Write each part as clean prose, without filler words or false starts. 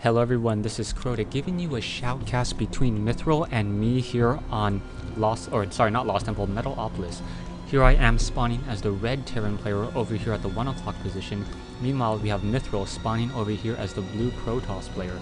Hello everyone, this is Crota giving you a shoutcast between mithriL and me here on Metalopolis. Here I am spawning as the red Terran player over here at the 1 o'clock position. Meanwhile, we have mithriL spawning over here as the blue Protoss player.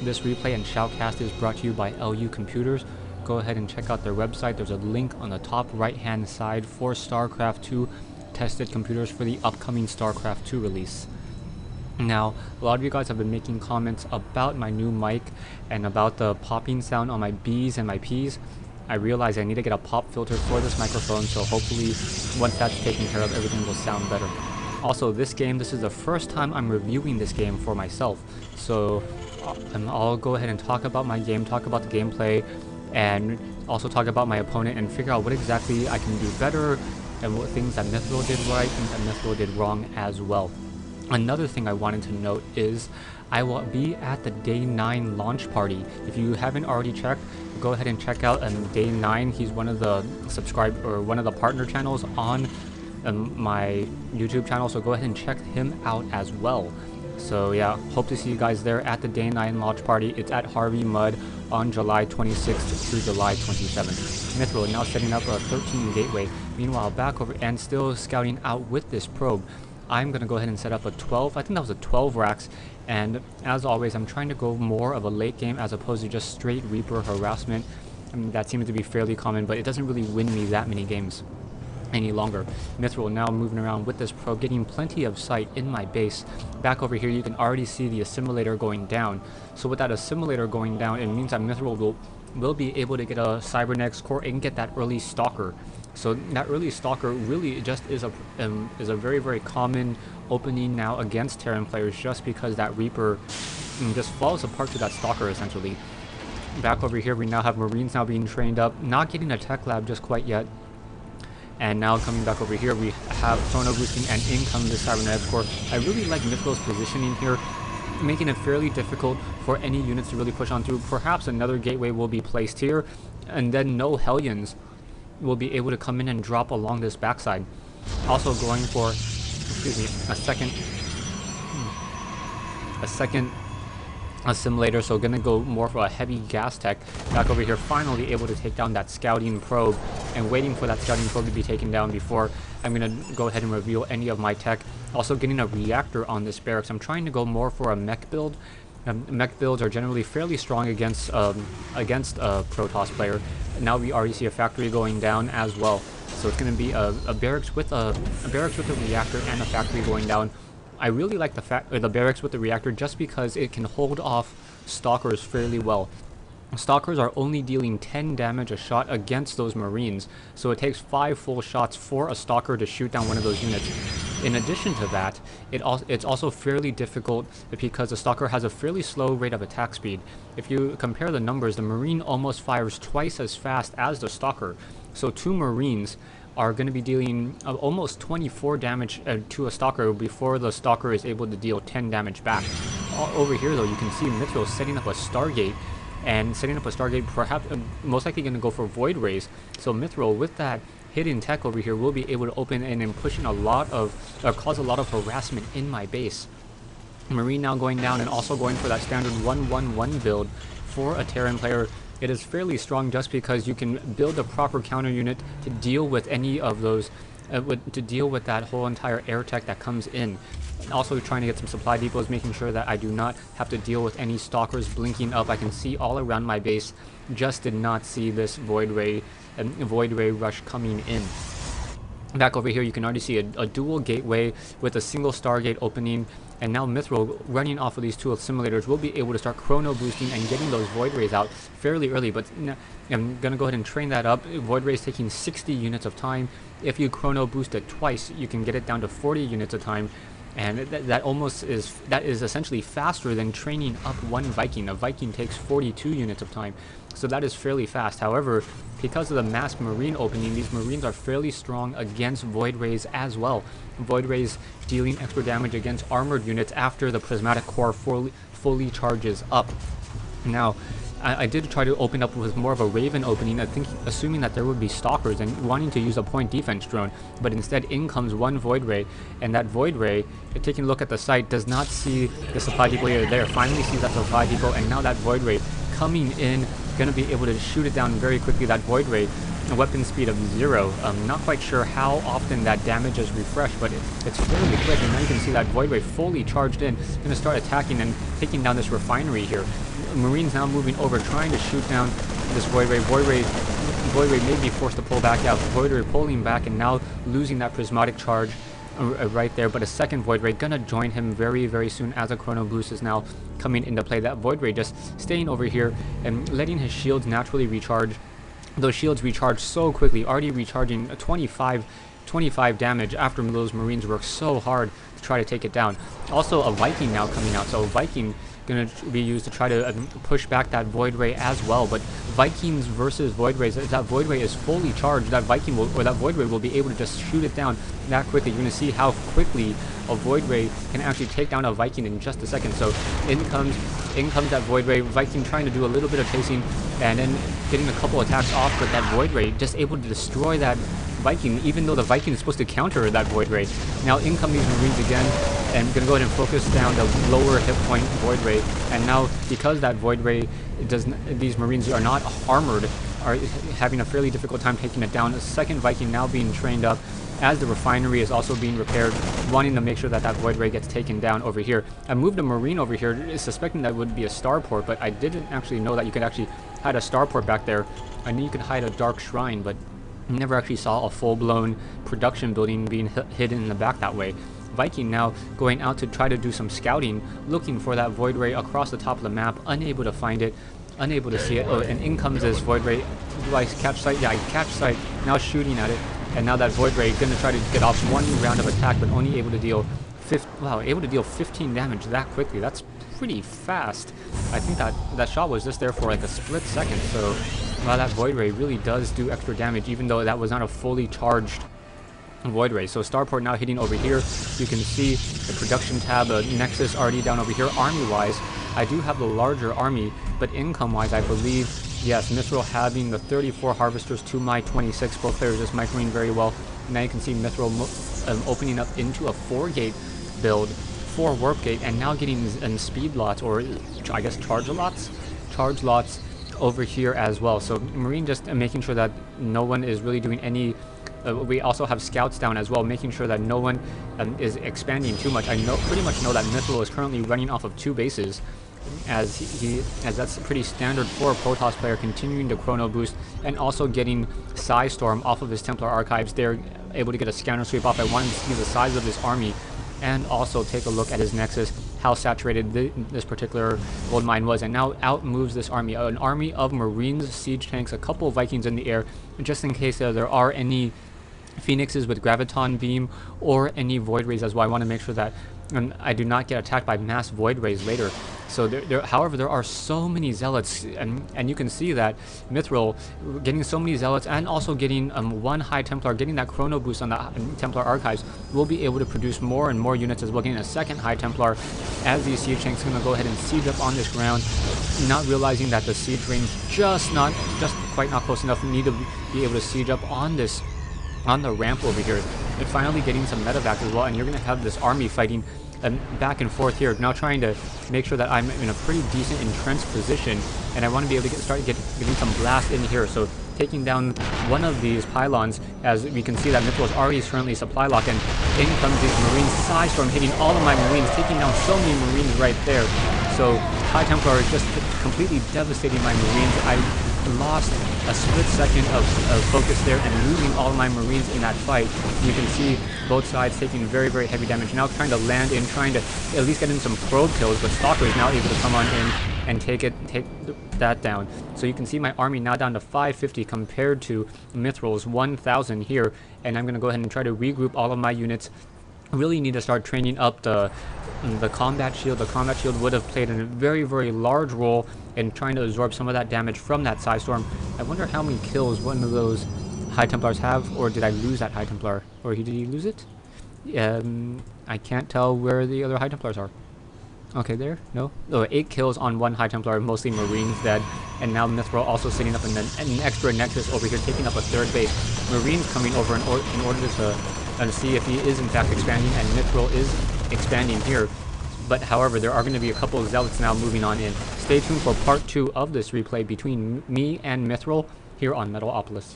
This replay and shoutcast is brought to you by LU Computers. Go ahead and check out their website. There's a link on the top right hand side for StarCraft 2 tested computers for the upcoming StarCraft 2 release. Now, a lot of you guys have been making comments about my new mic and about the popping sound on my B's and my P's. I realize I need to get a pop filter for this microphone, so hopefully once that's taken care of, everything will sound better. Also, this is the first time I'm reviewing this game for myself, so I'll go ahead and talk about my game, talk about the gameplay, and also talk about my opponent and figure out what exactly I can do better and what things that mithriL did right, things that mithriL did wrong as well. Another thing I wanted to note is I will be at the Day 9 launch party. If you haven't already checked, go ahead and check out Day 9. He's one of the one of the partner channels on my YouTube channel, so go ahead and check him out as well. So yeah, hope to see you guys there at the Day 9 launch party. It's at Harvey Mudd on July 26th through July 27th. mithriL now setting up a 13 gateway. Meanwhile, back over and still scouting out with this probe. I'm going to go ahead and set up a 12, I think that was a 12 racks, and as always I'm trying to go more of a late game as opposed to just straight Reaper harassment. I mean, that seems to be fairly common, but it doesn't really win me that many games any longer. mithriL now moving around with this probe, getting plenty of sight in my base. Back over here you can already see the assimilator going down, so with that assimilator going down, it means that mithriL will be able to get a cybernetics core and get that early stalker. So that early stalker really just is a very, very common opening now against Terran players, just because that Reaper just falls apart to that stalker essentially. Back over here we now have Marines now being trained up, not getting a tech lab just quite yet. And now coming back over here we have chrono boosting and in comes the cybernetics core. I really like mithriL's positioning here, making it fairly difficult for any units to really push on through. Perhaps another gateway will be placed here, and then no Hellions will be able to come in and drop along this backside. Also going for, a second assimilator, so gonna go more for a heavy gas tech. Back over here, finally able to take down that scouting probe, and waiting for that scouting probe to be taken down before I'm gonna go ahead and reveal any of my tech. Also getting a reactor on this barracks. I'm trying to go more for a mech build. Mech builds are generally fairly strong against a Protoss player. Now we already see a factory going down as well, so it's going to be a barracks with a reactor and a factory going down. I really like the barracks with the reactor just because it can hold off stalkers fairly well. Stalkers are only dealing 10 damage a shot against those Marines, so it takes 5 full shots for a stalker to shoot down one of those units. In addition to that, it's also fairly difficult because the stalker has a fairly slow rate of attack speed. If you compare the numbers, the Marine almost fires twice as fast as the stalker, so 2 Marines are going to be dealing almost 24 damage to a stalker before the stalker is able to deal 10 damage back. Over here though, you can see mithriL setting up a Stargate, and setting up a Stargate, perhaps most likely going to go for Void Rays. So mithriL with that hidden tech over here will be able to open in and push in cause a lot of harassment in my base. Marine now going down and also going for that standard 1-1-1 build for a Terran player. It is fairly strong just because you can build a proper counter unit to deal with any of those, to deal with that whole entire air tech that comes in. Also trying to get some supply depots, making sure that I do not have to deal with any stalkers blinking up. I can see all around my base, just did not see this Void Ray rush coming in. Back over here you can already see a dual gateway with a single Stargate opening, and now mithriL running off of these 2 assimilators will be able to start chrono boosting and getting those Void Rays out fairly early. But I'm gonna go ahead and train that up. Void Rays taking 60 units of time. If you chrono boost it twice, you can get it down to 40 units of time. And that is essentially faster than training up 1 Viking. A Viking takes 42 units of time, so that is fairly fast. However, because of the mass Marine opening, these Marines are fairly strong against Void Rays as well. Void Rays dealing extra damage against armored units after the prismatic core fully charges up. Now, I did try to open up with more of a Raven opening, I think assuming that there would be Stalkers and wanting to use a point defense drone, but instead in comes one Void Ray, and that Void Ray, taking a look at the site, does not see the supply depot there, finally sees that supply depot, and now that Void Ray coming in, gonna be able to shoot it down very quickly. That Void Ray, a weapon speed of 0. Not quite sure how often that damage is refreshed, but it's fairly quick, and now you can see that Void Ray fully charged in, gonna start attacking and taking down this refinery here. Marines now moving over, trying to shoot down this Void Ray. Void Ray may be forced to pull back out. Void Ray pulling back and now losing that prismatic charge right there, but a second Void Ray gonna join him very, very soon as a Chrono Boost is now coming into play. That Void Ray just staying over here and letting his shields naturally recharge. Those shields recharge so quickly, already recharging 25 damage after those Marines work so hard to try to take it down. Also a Viking now coming out, so Viking going to be used to try to push back that Void Ray as well. But Vikings versus Void Rays, if that Void Ray is fully charged, that Viking will, or that Void Ray will be able to just shoot it down that quickly. You're going to see how quickly a Void Ray can actually take down a Viking in just a second. So in comes that Void Ray. Viking trying to do a little bit of chasing and then getting a couple attacks off, but that Void Ray just able to destroy that Viking, even though the Viking is supposed to counter that Void Ray. Now in come these Marines again, and I'm going to go ahead and focus down the lower hit point Void Ray. And now, because that Void Ray these Marines are not armored, are having a fairly difficult time taking it down. A second Viking now being trained up as the refinery is also being repaired, wanting to make sure that that Void Ray gets taken down over here. I moved a Marine over here, suspecting that would be a starport, but I didn't actually know that you could actually hide a starport back there. I knew you could hide a dark shrine, but never actually saw a full-blown production building being hidden in the back that way. Viking now going out to try to do some scouting, looking for that Void Ray across the top of the map, unable to find it, unable to see it. Oh, and in comes this Void Ray. Do I catch sight? Yeah, I catch sight. Now shooting at it, and now that Void Ray going to try to get off one round of attack, but only able to deal 15 damage that quickly. That's pretty fast. I think that shot was just there for like a split second. So wow, that Void Ray really does do extra damage, even though that was not a fully charged Void Ray. So starport now hitting over here. You can see the production tab, Nexus already down over here. Army wise, I do have the larger army, but income wise, I believe, yes, mithriL having the 34 harvesters to my 26. Both players just microing very well. Now you can see mithriL opening up into a 4-gate build, 4 warp gate, and now getting speed lots, or I guess charge lots over here as well. So Marine just making sure that no one is really doing any. We also have scouts down as well, making sure that no one is expanding too much. I pretty much know that mithriL is currently running off of 2 bases, as that's pretty standard for a Protoss player, continuing to chrono boost and also getting Storm off of his Templar archives. They're able to get a scanner sweep off. I wanted to see the size of this army and also take a look at his Nexus, how saturated this particular gold mine was, and now out moves this army, an army of Marines, siege tanks, a couple of Vikings in the air, just in case there are any Phoenixes with Graviton Beam or any Void Rays as well. I want to make sure that I do not get attacked by mass Void Rays later. So however, there are so many Zealots, and you can see that mithriL getting so many Zealots and also getting 1 High Templar, getting that chrono boost on the Templar archives, will be able to produce more and more units as well, getting a 2nd High Templar as these siege tanks are going to go ahead and siege up on this ground, not realizing that the siege range just quite not close enough, need to be able to siege up on the ramp over here, and finally getting some medevac as well. And you're going to have this army fighting back and forth here, now trying to make sure that I'm in a pretty decent entrenched position, and I want to be able to start getting some blast in here. So taking down one of these pylons, as we can see that mithriL is already currently supply locked, and in comes these Marines, Storm hitting all of my Marines, taking down so many Marines right there. So High Templar is just completely devastating my Marines. I lost a split second of focus there and losing all of my Marines in that fight. You can see both sides taking very, very heavy damage. Now trying to land in, trying to at least get in some probe kills, but Stalker is now able to come on in and take that down. So you can see my army now down to 550 compared to mithriL's 1,000 here, and I'm going to go ahead and try to regroup all of my units. Really need to start training up the combat shield. The combat shield would have played a very, very large role in trying to absorb some of that damage from that Storm. I wonder how many kills one of those High Templars have, or did I lose that High Templar? Or did he lose it? I can't tell where the other High Templars are. Okay, there? No? Oh, 8 kills on 1 High Templar, mostly Marines dead. And now mithriL also setting up an extra Nexus over here, taking up a 3rd base. Marines coming over in order to see if he is in fact expanding, and mithriL is expanding here. But however, there are going to be a couple of Zealots now moving on in. Stay tuned for part 2 of this replay between me and mithriL here on Metalopolis.